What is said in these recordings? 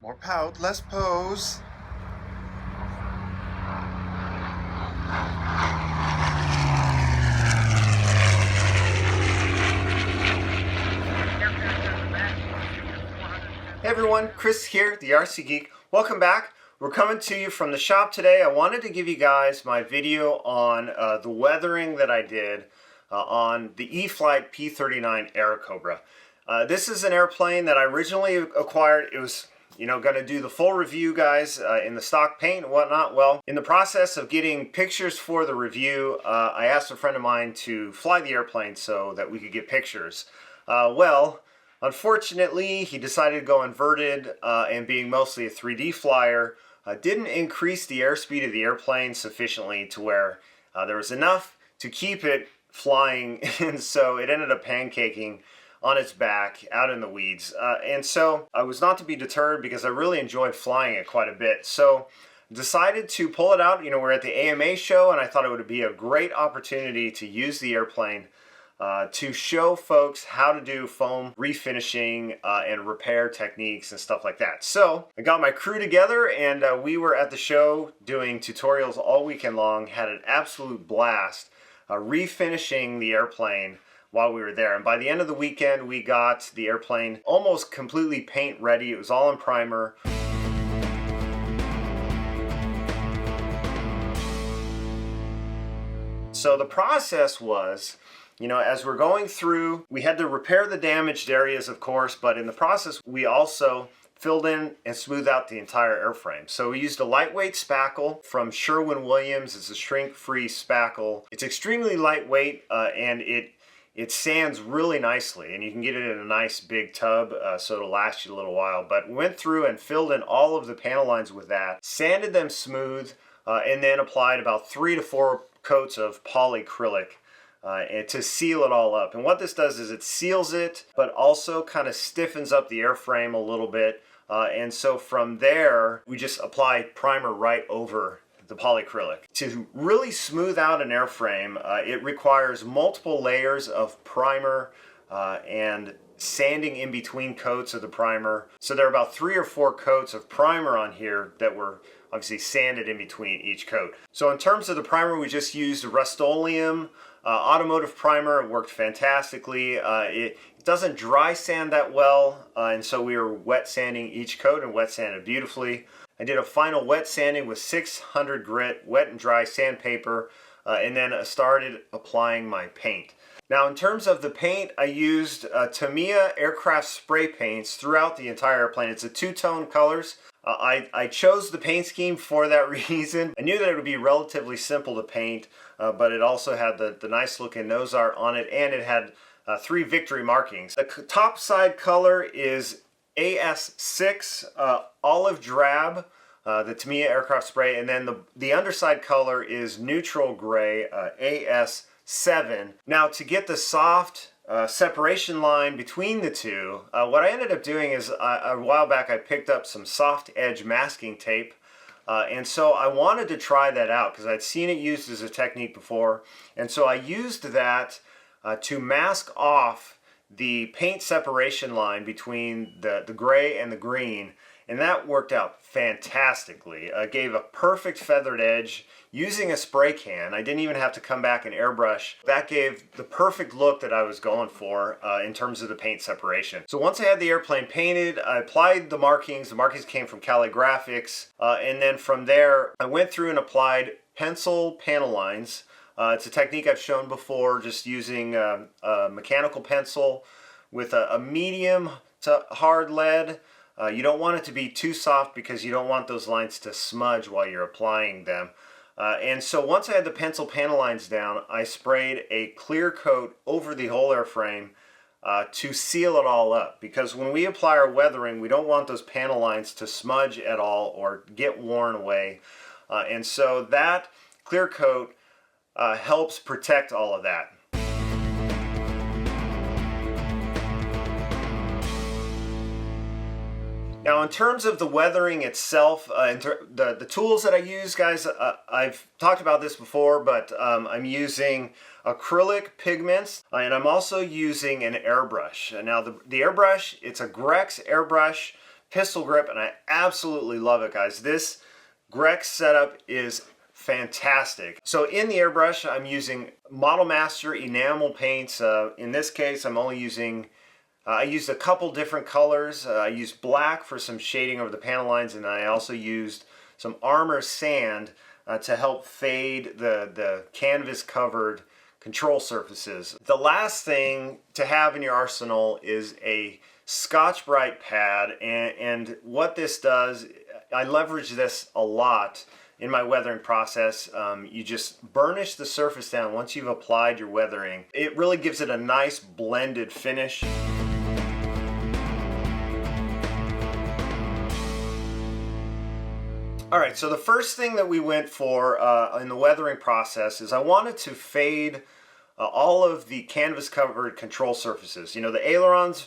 More pout, less pose. Hey everyone, Chris here, the RC Geek. Welcome back. We're coming to you from the shop today. I wanted to give you guys my video on the weathering that I did on the E-flite P-39 Airacobra. This is an airplane that I originally acquired. It was going to do the full review, guys, in the stock paint and whatnot. Well, in the process of getting pictures for the review, I asked a friend of mine to fly the airplane so that we could get pictures. Unfortunately, he decided to go inverted, and being mostly a 3D flyer, didn't increase the airspeed of the airplane sufficiently to where there was enough to keep it flying, and so it ended up pancaking on its back out in the weeds. And so I was not to be deterred because I really enjoyed flying it quite a bit. So decided to pull it out. We're at the AMA show, and I thought it would be a great opportunity to use the airplane to show folks how to do foam refinishing and repair techniques and stuff like that. So I got my crew together, and we were at the show doing tutorials all weekend long, had an absolute blast refinishing the airplane while we were there. And by the end of the weekend, we got the airplane almost completely paint ready. It was all in primer. So the process was, as we're going through, we had to repair the damaged areas, of course, but in the process, we also filled in and smoothed out the entire airframe. So we used a lightweight spackle from Sherwin-Williams. It's a shrink-free spackle. It's extremely lightweight, and it sands really nicely, and you can get it in a nice big tub, so it'll last you a little while. But we went through and filled in all of the panel lines with that, sanded them smooth, and then applied about 3 to 4 coats of polyacrylic and to seal it all up. And what this does is it seals it, but also kind of stiffens up the airframe a little bit. And so from there, we just apply primer right over the polyacrylic. To really smooth out an airframe, it requires multiple layers of primer and sanding in between coats of the primer. So there are about 3 or 4 coats of primer on here that were obviously sanded in between each coat. So in terms of the primer, we just used Rust-Oleum automotive primer. It worked fantastically. It doesn't dry sand that well, and so we were wet sanding each coat and wet sanded beautifully. I did a final wet sanding with 600 grit wet and dry sandpaper, and then started applying my paint. Now in terms of the paint, I used Tamiya aircraft spray paints throughout the entire airplane. It's a 2-tone colors. I chose the paint scheme for that reason. I knew that it would be relatively simple to paint, but it also had the nice looking nose art on it, and it had 3 victory markings. The top side color is AS6 olive drab, the Tamiya aircraft spray, and then the underside color is neutral gray, AS7. Now to get the soft separation line between the two, what I ended up doing is a while back I picked up some soft edge masking tape, and so I wanted to try that out because I'd seen it used as a technique before, and so I used that to mask off the paint separation line between the gray and the green, and that worked out fantastically. Gave a perfect feathered edge using a spray can. I didn't even have to come back and airbrush. That gave the perfect look that I was going for in terms of the paint separation. So once I had the airplane painted, I applied the markings. The markings came from Cali Graphics, and then from there I went through and applied pencil panel lines. It's a technique I've shown before, just using a mechanical pencil with a medium to hard lead. You don't want it to be too soft because you don't want those lines to smudge while you're applying them. And so once I had the pencil panel lines down, I sprayed a clear coat over the whole airframe to seal it all up. Because when we apply our weathering, we don't want those panel lines to smudge at all or get worn away. And so that clear coat helps protect all of that. Now in terms of the weathering itself, the tools that I use, guys, I've talked about this before, but I'm using acrylic pigments, and I'm also using an airbrush. Now the airbrush, it's a Grex airbrush pistol grip, and I absolutely love it, guys. This Grex setup is fantastic. So in the airbrush, I'm using Model Master enamel paints. In this case, I'm only using, I used a couple different colors. I used black for some shading over the panel lines, and I also used some Armor Sand to help fade the canvas covered control surfaces. The last thing to have in your arsenal is a Scotch-Brite pad, and what this does, I leverage this a lot in my weathering process. You just burnish the surface down once you've applied your weathering. It really gives it a nice blended finish. All right, so the first thing that we went for in the weathering process is I wanted to fade all of the canvas covered control surfaces. You know, the ailerons,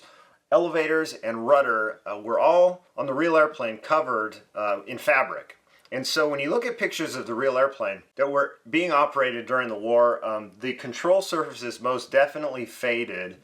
elevators, and rudder were all on the real airplane covered in fabric. And so when you look at pictures of the real airplane that were being operated during the war, the control surfaces most definitely faded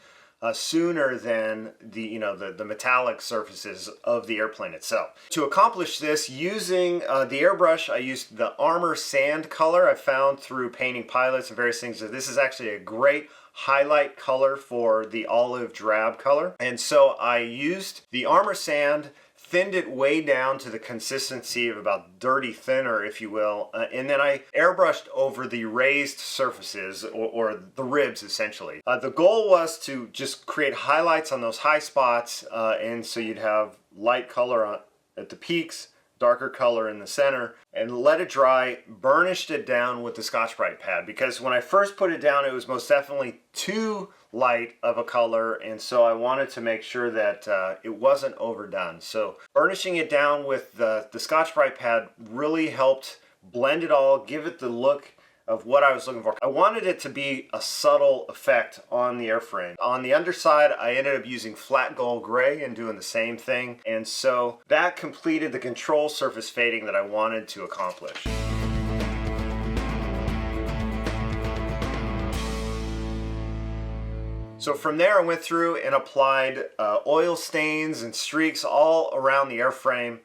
sooner than the metallic surfaces of the airplane itself. To accomplish this, using the airbrush, I used the Armor Sand color I found through painting pilots and various things. So this is actually a great highlight color for the olive drab color. And so I used the Armor Sand, thinned it way down to the consistency of about dirty thinner, if you will, and then I airbrushed over the raised surfaces, or the ribs essentially. The goal was to just create highlights on those high spots, and so you'd have light color at the peaks, darker color in the center, and let it dry. Burnished it down with the Scotch-Brite pad, because when I first put it down, it was most definitely too light of a color, and so I wanted to make sure that it wasn't overdone. So burnishing it down with the Scotch-Brite pad really helped blend it all, give it the look of what I was looking for. I wanted it to be a subtle effect on the airframe. On the underside, I ended up using flat gold gray and doing the same thing, and so that completed the control surface fading that I wanted to accomplish. So from there I went through and applied oil stains and streaks all around the airframe,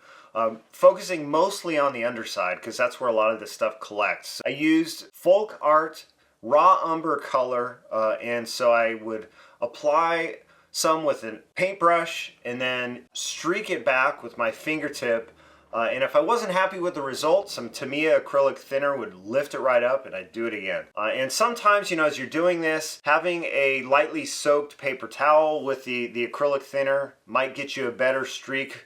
focusing mostly on the underside because that's where a lot of this stuff collects. I used Folk Art raw umber color, and so I would apply some with a paintbrush and then streak it back with my fingertip. And if I wasn't happy with the result, some Tamiya acrylic thinner would lift it right up and I'd do it again. And sometimes, you know, as you're doing this, having a lightly soaked paper towel with the acrylic thinner might get you a better streak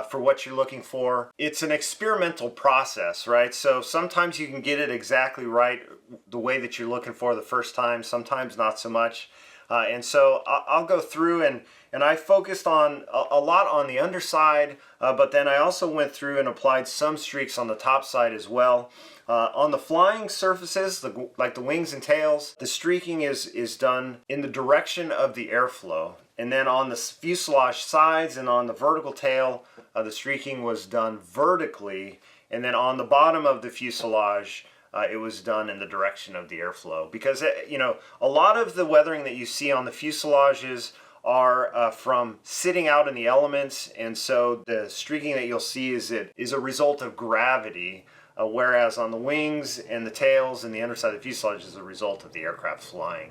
for what you're looking for. It's an experimental process, right? So sometimes you can get it exactly right the way that you're looking for the first time, sometimes not so much. And so I'll go through and I focused on a lot on the underside, but then I also went through and applied some streaks on the top side as well. On the flying surfaces, like the wings and tails, the streaking is done in the direction of the airflow. And then on the fuselage sides and on the vertical tail, the streaking was done vertically. And then on the bottom of the fuselage, it was done in the direction of the airflow. Because, you know, a lot of the weathering that you see on the fuselages are from sitting out in the elements, and so the streaking that you'll see is a result of gravity, whereas on the wings and the tails and the underside of the fuselage is a result of the aircraft flying.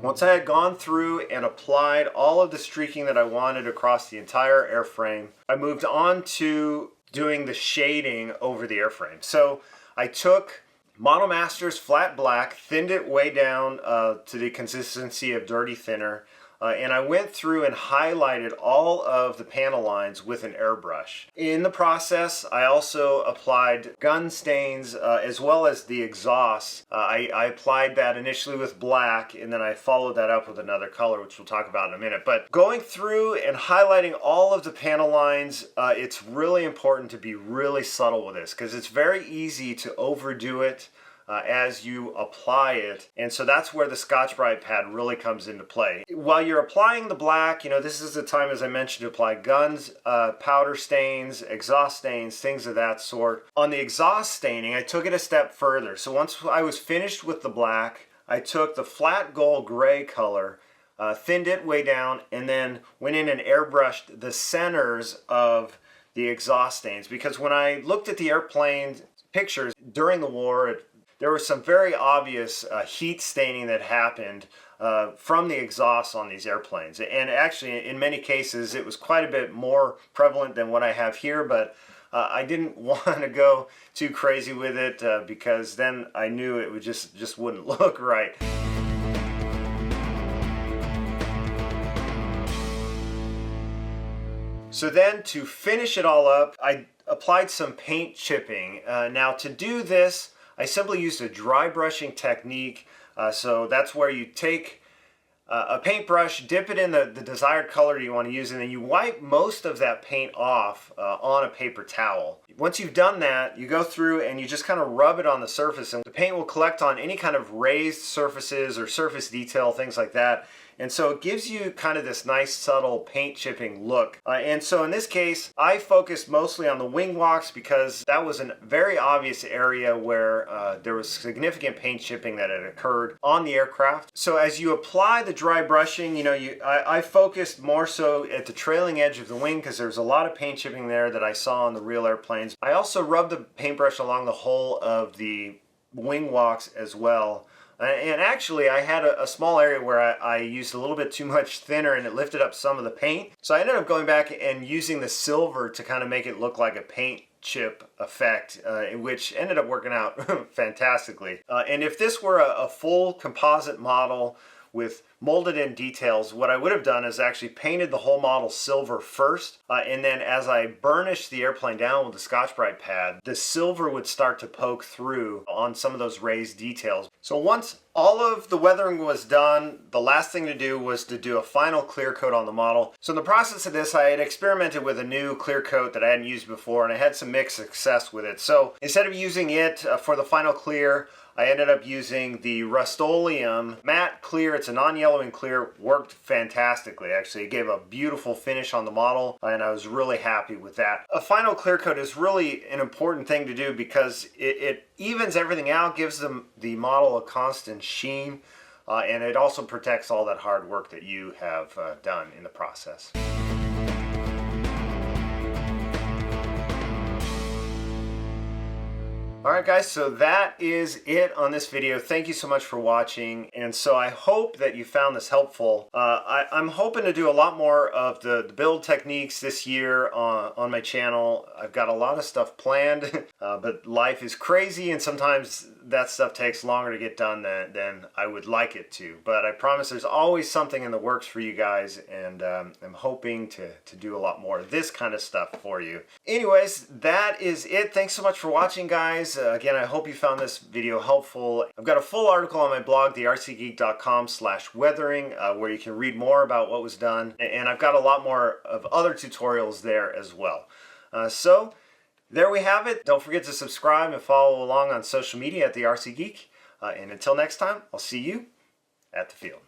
Once I had gone through and applied all of the streaking that I wanted across the entire airframe, I moved on to doing the shading over the airframe. So I took Model Master's flat black, thinned it way down to the consistency of dirty thinner, and I went through and highlighted all of the panel lines with an airbrush. In the process, I also applied gun stains as well as the exhaust. I applied that initially with black, and then I followed that up with another color, which we'll talk about in a minute. But going through and highlighting all of the panel lines, it's really important to be really subtle with this because it's very easy to overdo it as you apply it, and so that's where the Scotch-Brite pad really comes into play. While you're applying the black, you know, this is the time, as I mentioned, to apply guns, powder stains, exhaust stains, things of that sort. On the exhaust staining, I took it a step further. So once I was finished with the black, I took the flat gold gray color, thinned it way down, and then went in and airbrushed the centers of the exhaust stains. Because when I looked at the airplane pictures during the war, there was some very obvious heat staining that happened from the exhaust on these airplanes. And actually, in many cases, it was quite a bit more prevalent than what I have here, but I didn't want to go too crazy with it because then I knew it would just wouldn't look right. So then to finish it all up, I applied some paint chipping. Now to do this, I simply used a dry brushing technique. So that's where you take a paintbrush, dip it in the desired color you want to use, and then you wipe most of that paint off on a paper towel. Once you've done that, you go through and you just kind of rub it on the surface, and the paint will collect on any kind of raised surfaces or surface detail, things like that. And so it gives you kind of this nice subtle paint chipping look. And so in this case, I focused mostly on the wing walks because that was a very obvious area where there was significant paint chipping that had occurred on the aircraft. So as you apply the dry brushing, you know, I focused more so at the trailing edge of the wing because there's a lot of paint chipping there that I saw on the real airplanes. I also rubbed the paintbrush along the whole of the wing walks as well. And actually, I had a small area where I used a little bit too much thinner and it lifted up some of the paint. So I ended up going back and using the silver to kind of make it look like a paint chip effect, which ended up working out fantastically. And if this were a full composite model with molded in details, what I would have done is actually painted the whole model silver first, and then as I burnished the airplane down with the Scotch-Brite pad, the silver would start to poke through on some of those raised details. So once all of the weathering was done, the last thing to do was to do a final clear coat on the model. So in the process of this, I had experimented with a new clear coat that I hadn't used before, and I had some mixed success with it. So instead of using it for the final clear, I ended up using the Rust-Oleum matte clear. It's a non-yellowing clear. Worked fantastically, actually. It gave a beautiful finish on the model, and I was really happy with that. A final clear coat is really an important thing to do because it evens everything out, gives the model a constant sheen, and it also protects all that hard work that you have done in the process. Alright guys, so that is it on this video. Thank you so much for watching, and so I hope that you found this helpful. I'm hoping to do a lot more of the build techniques this year on my channel. I've got a lot of stuff planned, but life is crazy and sometimes that stuff takes longer to get done than I would like it to. But I promise there's always something in the works for you guys, and I'm hoping to do a lot more of this kind of stuff for you. Anyways, that is it. Thanks so much for watching, guys. Again, I hope you found this video helpful. I've got a full article on my blog, thercgeek.com/weathering, where you can read more about what was done. And I've got a lot more of other tutorials there as well. So there we have it. Don't forget to subscribe and follow along on social media at the RC Geek. And until next time, I'll see you at the field.